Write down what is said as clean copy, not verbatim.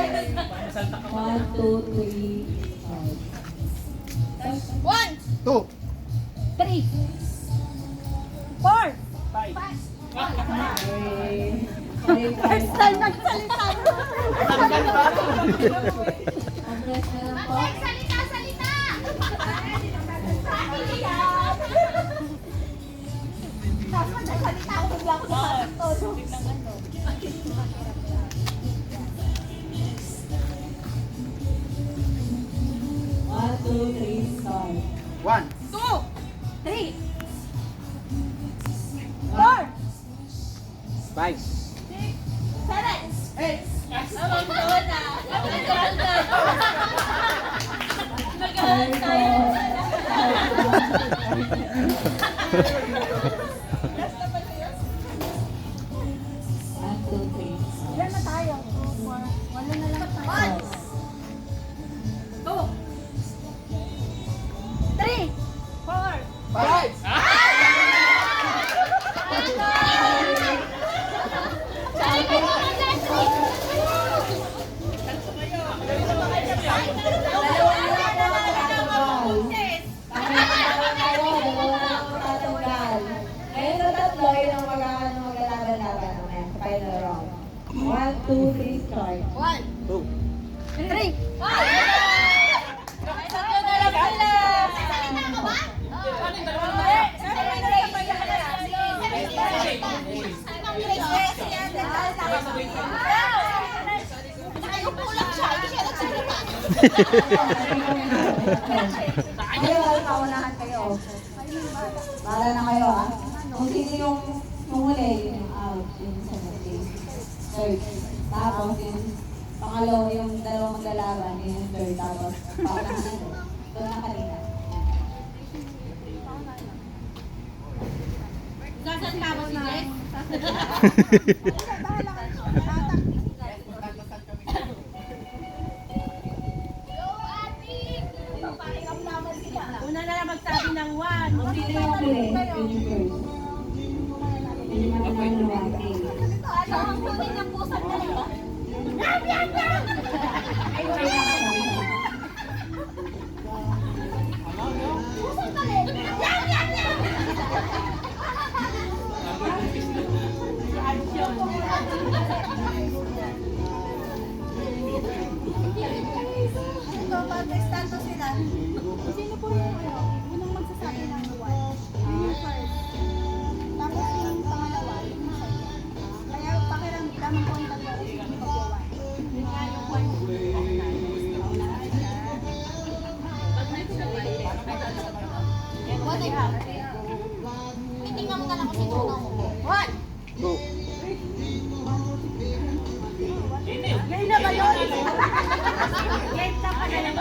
One, two, three, One, Two. three, four. First time nagsalita. Salita! Tapos nagsalita ako, bigla ako nakatodo. one, two, three, start. One. Two, three, four, Five. seven, eight. One, two, three, start. Ilan na tayo? Two, four. Wala na lang tayo. One. Two. Three. Four. Five. One, two, three, start. One. Two. Three. Tatlo na lang sila. Salita ka ba? Ayun, paunahan kayo. Para na kayo ah. Kung sino yung huli, yun yung out, yun sa next. Third. Tapos yung pangalawa, yung dalawang maglalaban, yun yung third. Tapos paunahan ito. Ito na kanina. Saan ka ba si Jess? Una na lang magsabi ng one. Kung sino yung huli, yun yung first. Yun yung mananangawati. Ano ang kunin ng pusang dalawa? Pusang dalawa? Ito, pag-estando sila. Sino po yung unang magsasabi ng one? Yung first. Tapos yung pangalawa, yung second. Kaya pakiramdam ko yung tatlo yung pag-one. Yun nga yung one. Pag nagsabay, titingnan mo na lang kung sino na mo. One! Two. Ngayon na ba yun? Ngayon na pa na lang.